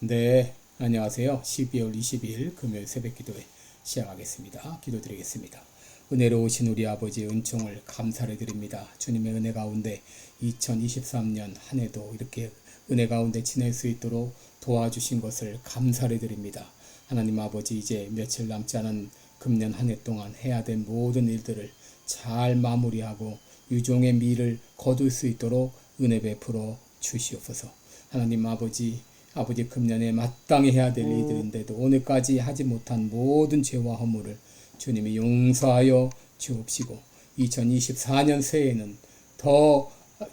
네, 안녕하세요. 12월 22일 금요일 새벽 기도회 시작하겠습니다. 기도드리겠습니다. 은혜로우신 우리 아버지의 은총을 감사를 드립니다. 주님의 은혜 가운데 2023년 한 해도 이렇게 은혜 가운데 지낼 수 있도록 도와주신 것을 감사를 드립니다. 하나님 아버지, 이제 며칠 남지 않은 금년 한 해 동안 해야 될 모든 일들을 잘 마무리하고 유종의 미를 거둘 수 있도록 은혜 베풀어 주시옵소서. 하나님 아버지 금년에 마땅히 해야 될 일들인데도 오늘까지 하지 못한 모든 죄와 허물을 주님이 용서하여 주옵시고, 2024년 새해에는 더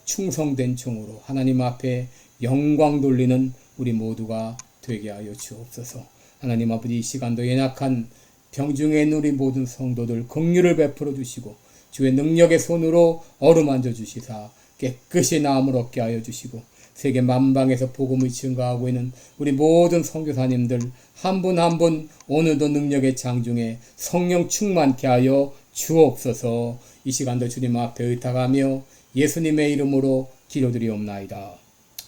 충성된 종으로 하나님 앞에 영광 돌리는 우리 모두가 되게 하여 주옵소서. 하나님 아버지, 이 시간도 연약한 병중에 있는 우리 모든 성도들 긍휼을 베풀어 주시고, 주의 능력의 손으로 어루만져 주시사 깨끗이 나음을 얻게 하여 주시고, 세계 만방에서 복음을 증거하고 있는 우리 모든 선교사님들 한 분 한 분 오늘도 능력의 장중에 성령 충만케 하여 주옵소서. 이 시간도 주님 앞에 의탁하며 예수님의 이름으로 기도드리옵나이다.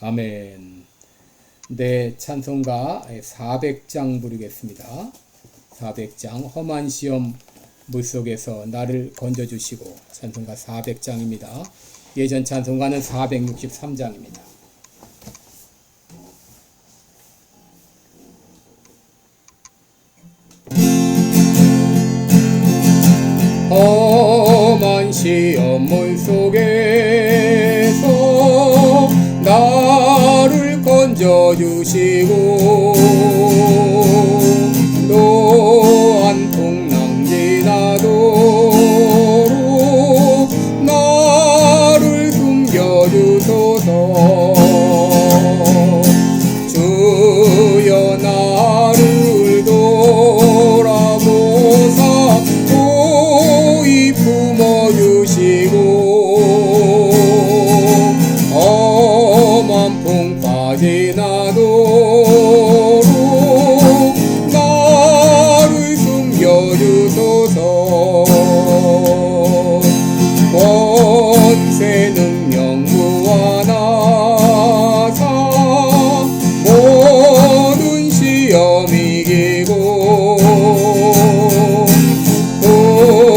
아멘. 네, 찬송가 400장 부르겠습니다. 400장 험한 시험 물속에서 나를 건져주시고, 찬송가 400장입니다. 예전 찬송가는 463장입니다. 험한 시험 물속에서 나를 건져주시고, 또한 풍랑 지나도록 나를 숨겨주소서. 주여 나를 돌아보사 품어주시고, 험한 풍파지 나도록 나를 숨겨주소서. 권세 능력 무한하사 모든 시험 이기고,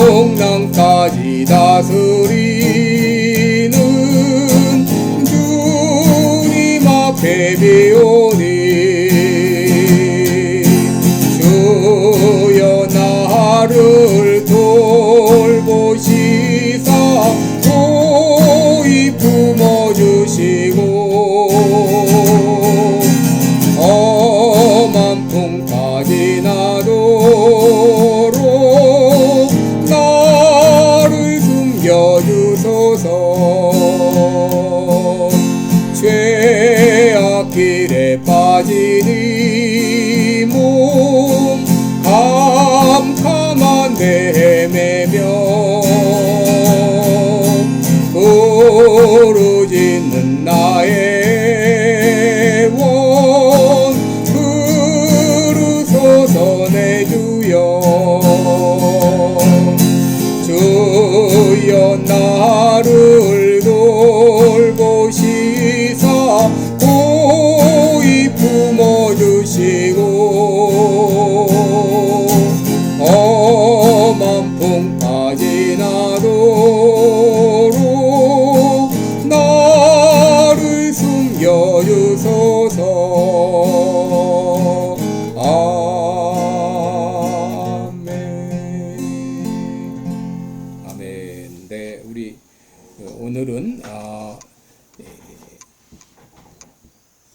풍랑까지 다스리는 주님 앞에 비오니, 주여 나를 돌보시사 고이 품어주시고, 험한 풍파지 나도록 나를 숨겨주소서. 죄악 길에 빠진 이 몸 캄캄한데 헤매며 부르짖는 나의 원 부르소서. 내 주여, 주여 나를 돌보시사 고이 품어주시고, 험한 풍파 지나도록 나를 숨겨주소서. 아멘. 네, 우리 오늘은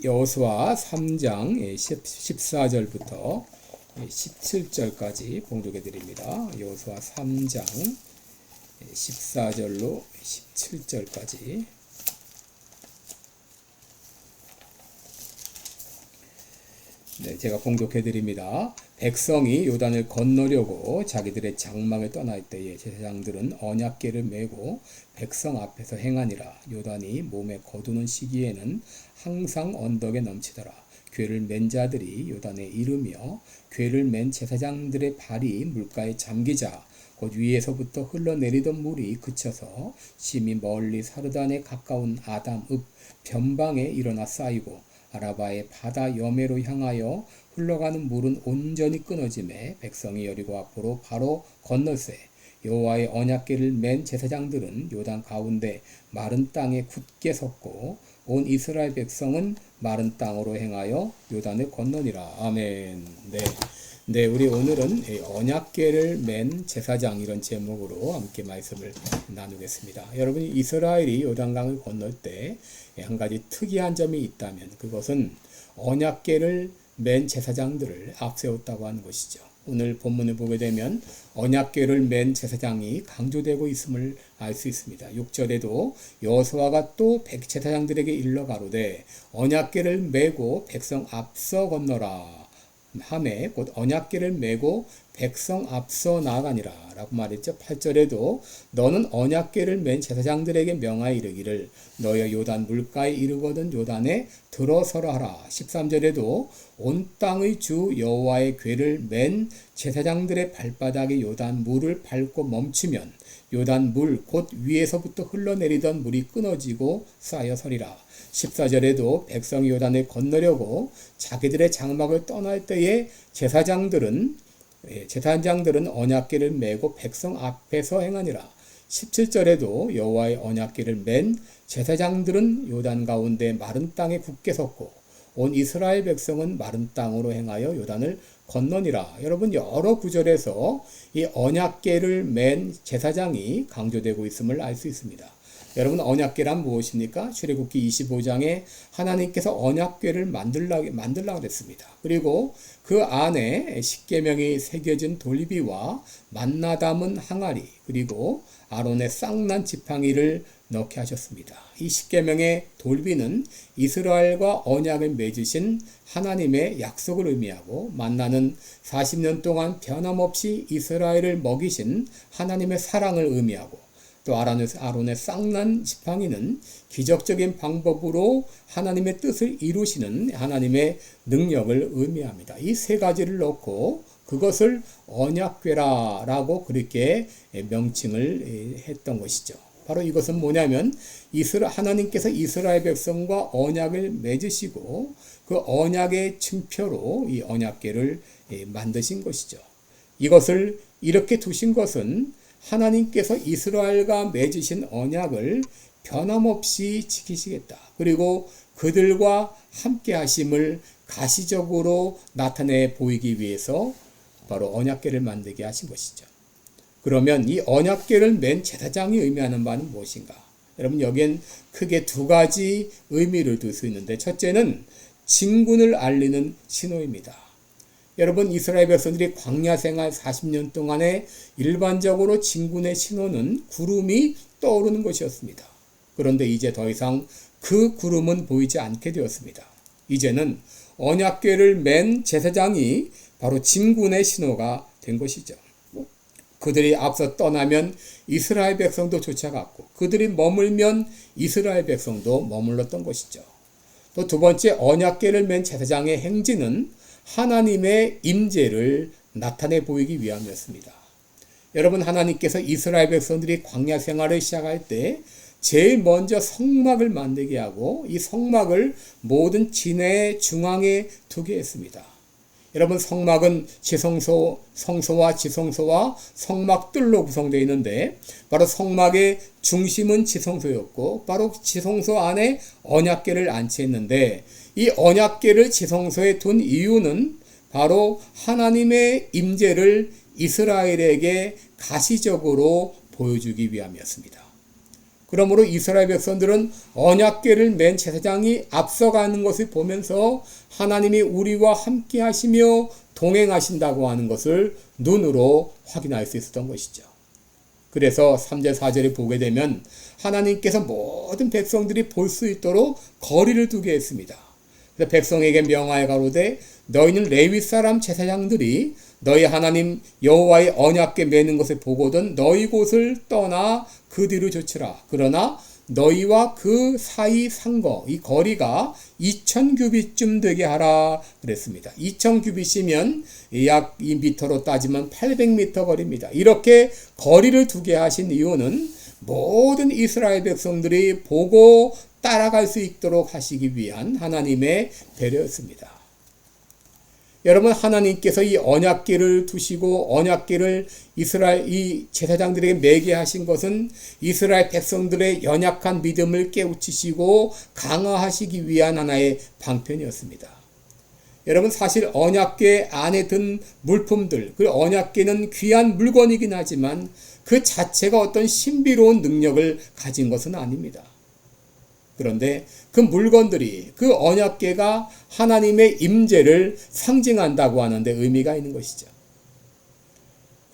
여호수아 3장 14절부터 17절까지 봉독해 드립니다. 여호수아 3장 14절로 17절까지. 네, 제가 봉독해 드립니다. 백성이 요단을 건너려고 자기들의 장막을 떠날 때에 제사장들은 언약궤를 메고 백성 앞에서 행하니라. 요단이 몸에 거두는 시기에는 항상 언덕에 넘치더라. 궤를 맨 자들이 요단에 이르며, 궤를 맨 제사장들의 발이 물가에 잠기자 곧 위에서부터 흘러내리던 물이 그쳐서 심히 멀리 사르단에 가까운 아담 읍 변방에 일어나 쌓이고, 아라바의 바다 여매로 향하여 흘러가는 물은 온전히 끊어지매 백성이 여리고 앞으로 바로 건널세. 여호와의 언약궤를 맨 제사장들은 요단 가운데 마른 땅에 굳게 섰고 온 이스라엘 백성은 마른 땅으로 행하여 요단을 건너니라. 아멘. 네, 우리 오늘은 언약궤를 맨 제사장 이런 제목으로 함께 말씀을 나누겠습니다. 여러분이 이스라엘이 요단강을 건널 때 한 가지 특이한 점이 있다면 그것은 언약궤를 맨 제사장들을 앞세웠다고 하는 것이죠. 오늘 본문을 보게 되면 언약궤를 맨 제사장이 강조되고 있음을 알 수 있습니다. 6절에도 여호수아가 또 제사장들에게 일러 가로되 언약궤를 메고 백성 앞서 건너라 하매 곧 언약궤를 메고 백성 앞서 나아가니라 라고 말했죠. 8절에도 너는 언약궤를 맨 제사장들에게 명하여 이르기를 너의 요단 물가에 이르거든 요단에 들어서라 하라. 13절에도 온 땅의 주 여호와의 궤를 맨 제사장들의 발바닥에 요단 물을 밟고 멈추면 요단 물 곧 위에서부터 흘러내리던 물이 끊어지고 쌓여 서리라. 14절에도 백성이 요단을 건너려고 자기들의 장막을 떠날 때에 제사장들은 언약궤를 메고 백성 앞에서 행하니라. 17절에도 여호와의 언약궤를 맨 제사장들은 요단 가운데 마른 땅에 굳게 섰고 온 이스라엘 백성은 마른 땅으로 행하여 요단을 건너니라. 여러분 여러 구절에서 이 언약궤를 맨 제사장이 강조되고 있음을 알 수 있습니다. 여러분 언약궤란 무엇입니까? 출애굽기 25장에 하나님께서 언약궤를 만들라고 했습니다. 그리고 그 안에 십계명이 새겨진 돌비와 만나 담은 항아리 그리고 아론의 쌍난 지팡이를 넣게 하셨습니다. 이 십계명의 돌비는 이스라엘과 언약을 맺으신 하나님의 약속을 의미하고 만나는 40년 동안 변함없이 이스라엘을 먹이신 하나님의 사랑을 의미하고 또 아론의 쌍난 지팡이는 기적적인 방법으로 하나님의 뜻을 이루시는 하나님의 능력을 의미합니다. 이 세 가지를 넣고 그것을 언약궤라라고 그렇게 명칭을 했던 것이죠. 바로 이것은 뭐냐면 하나님께서 이스라엘 백성과 언약을 맺으시고 그 언약의 층표로 이 언약궤를 만드신 것이죠. 이것을 이렇게 두신 것은 하나님께서 이스라엘과 맺으신 언약을 변함없이 지키시겠다. 그리고 그들과 함께 하심을 가시적으로 나타내 보이기 위해서 바로 언약궤를 만들게 하신 것이죠. 그러면 이 언약궤를 맨 제사장이 의미하는 바는 무엇인가? 여러분 여기엔 크게 두 가지 의미를 둘 수 있는데 첫째는 진군을 알리는 신호입니다. 여러분 이스라엘 백성들이 광야 생활 40년 동안에 일반적으로 진군의 신호는 구름이 떠오르는 것이었습니다. 그런데 이제 더 이상 그 구름은 보이지 않게 되었습니다. 이제는 언약궤를 맨 제사장이 바로 진군의 신호가 된 것이죠. 그들이 앞서 떠나면 이스라엘 백성도 쫓아갔고 그들이 머물면 이스라엘 백성도 머물렀던 것이죠. 또 두 번째 언약궤를 맨 제사장의 행진은 하나님의 임재를 나타내 보이기 위함이었습니다. 여러분 하나님께서 이스라엘 백성들이 광야 생활을 시작할 때 제일 먼저 성막을 만들게 하고 이 성막을 모든 진해의 중앙에 두게 했습니다. 여러분 성막은 성소와 지성소와 성막들로 구성되어 있는데 바로 성막의 중심은 지성소였고 바로 지성소 안에 언약궤를 안치했는데 이 언약궤를 지성소에 둔 이유는 바로 하나님의 임재를 이스라엘에게 가시적으로 보여주기 위함이었습니다. 그러므로 이스라엘 백성들은 언약궤를 맨 제사장이 앞서가는 것을 보면서 하나님이 우리와 함께 하시며 동행하신다고 하는 것을 눈으로 확인할 수 있었던 것이죠. 그래서 3절 4절에 보게 되면 하나님께서 모든 백성들이 볼 수 있도록 거리를 두게 했습니다. 그래서 백성에게 명하여 가로되 너희는 레위 사람 제사장들이 너희 하나님 여호와의 언약궤 매는 것을 보거든 너희 곳을 떠나 그 뒤로 쫓으라. 그러나 너희와 그 사이 상거 이 거리가 2000규빗쯤 되게 하라 그랬습니다. 2000규빗이면 약 2m로 따지면 800m 거리입니다. 이렇게 거리를 두게 하신 이유는 모든 이스라엘 백성들이 보고 따라갈 수 있도록 하시기 위한 하나님의 배려였습니다. 여러분, 하나님께서 이 언약궤를 두시고 언약궤를 이스라엘 이 제사장들에게 매게 하신 것은 이스라엘 백성들의 연약한 믿음을 깨우치시고 강화하시기 위한 하나의 방편이었습니다. 여러분, 사실 언약궤 안에 든 물품들, 그 언약궤는 귀한 물건이긴 하지만 그 자체가 어떤 신비로운 능력을 가진 것은 아닙니다. 그런데 그 물건들이, 그 언약궤가 하나님의 임재를 상징한다고 하는데 의미가 있는 것이죠.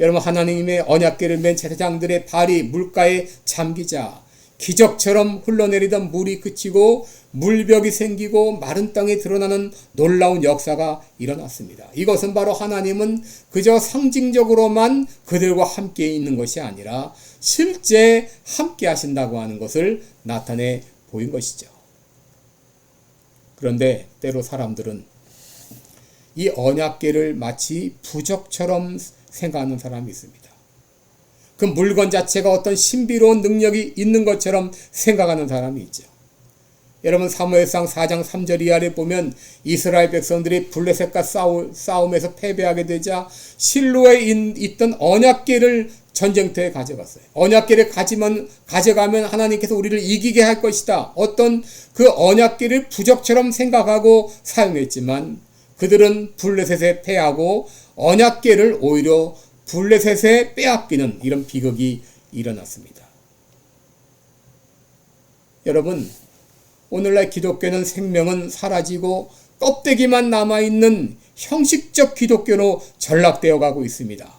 여러분, 하나님의 언약궤를 맨 제사장들의 발이 물가에 잠기자 기적처럼 흘러내리던 물이 그치고 물벽이 생기고 마른 땅에 드러나는 놀라운 역사가 일어났습니다. 이것은 바로 하나님은 그저 상징적으로만 그들과 함께 있는 것이 아니라 실제 함께 하신다고 하는 것을 나타내 보인 것이죠. 그런데 때로 사람들은 이 언약궤를 마치 부적처럼 생각하는 사람이 있습니다. 그 물건 자체가 어떤 신비로운 능력이 있는 것처럼 생각하는 사람이 있죠. 여러분, 사무엘상 4장 3절 이하를 보면 이스라엘 백성들이 블레셋과 싸움에서 패배하게 되자 실로에 있던 언약궤를 전쟁터에 가져갔어요. 언약궤를 가져가면 하나님께서 우리를 이기게 할 것이다. 어떤 그 언약궤를 부적처럼 생각하고 사용했지만 그들은 블레셋에 패하고 언약궤를 오히려 블레셋에 빼앗기는 이런 비극이 일어났습니다. 여러분, 오늘날 기독교는 생명은 사라지고 껍데기만 남아있는 형식적 기독교로 전락되어 가고 있습니다.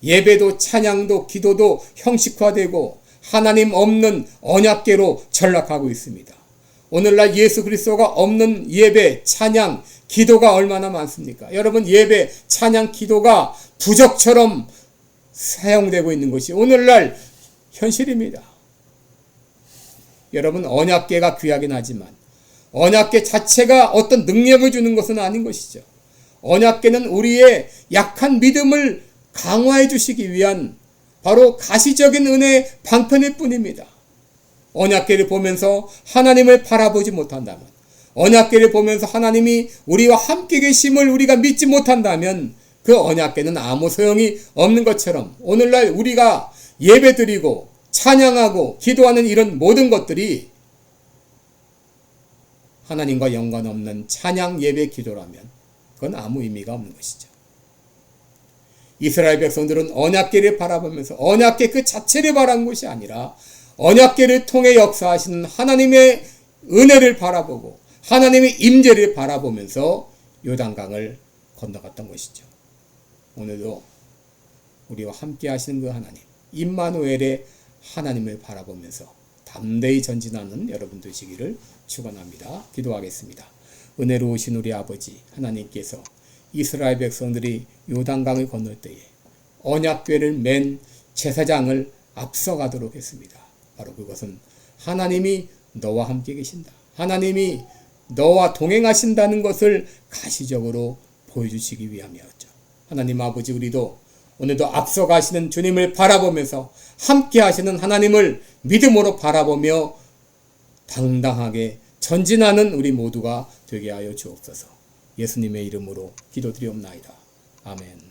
예배도 찬양도 기도도 형식화되고 하나님 없는 언약궤로 전락하고 있습니다. 오늘날 예수 그리스도가 없는 예배, 찬양, 기도가 얼마나 많습니까? 여러분, 예배, 찬양, 기도가 부적처럼 사용되고 있는 것이 오늘날 현실입니다. 여러분, 언약궤가 귀하긴 하지만 언약궤 자체가 어떤 능력을 주는 것은 아닌 것이죠. 언약궤는 우리의 약한 믿음을 강화해 주시기 위한 바로 가시적인 은혜의 방편일 뿐입니다. 언약궤를 보면서 하나님을 바라보지 못한다면, 언약궤를 보면서 하나님이 우리와 함께 계심을 우리가 믿지 못한다면 그 언약궤는 아무 소용이 없는 것처럼 오늘날 우리가 예배드리고 찬양하고 기도하는 이런 모든 것들이 하나님과 연관없는 찬양, 예배, 기도라면 그건 아무 의미가 없는 것이죠. 이스라엘 백성들은 언약궤를 바라보면서 언약궤 그 자체를 바라본 것이 아니라 언약궤를 통해 역사하시는 하나님의 은혜를 바라보고 하나님의 임재를 바라보면서 요단강을 건너갔던 것이죠. 오늘도 우리와 함께 하시는 그 하나님, 임마누엘의 하나님을 바라보면서 담대히 전진하는 여러분 되시기를 축원합니다. 기도하겠습니다. 은혜로우신 우리 아버지 하나님께서 이스라엘 백성들이 요단강을 건널 때에 언약궤를 맨 제사장을 앞서가도록 했습니다. 바로 그것은 하나님이 너와 함께 계신다. 하나님이 너와 동행하신다는 것을 가시적으로 보여주시기 위함이었죠. 하나님 아버지, 우리도 오늘도 앞서가시는 주님을 바라보면서 함께 하시는 하나님을 믿음으로 바라보며 당당하게 전진하는 우리 모두가 되게 하여 주옵소서. 예수님의 이름으로 기도드리옵나이다. 아멘.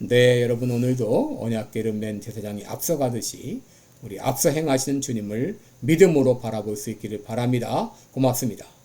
네, 여러분, 오늘도 언약궤를 맨 제사장이 앞서가듯이 우리 앞서 행하시는 주님을 믿음으로 바라볼 수 있기를 바랍니다. 고맙습니다.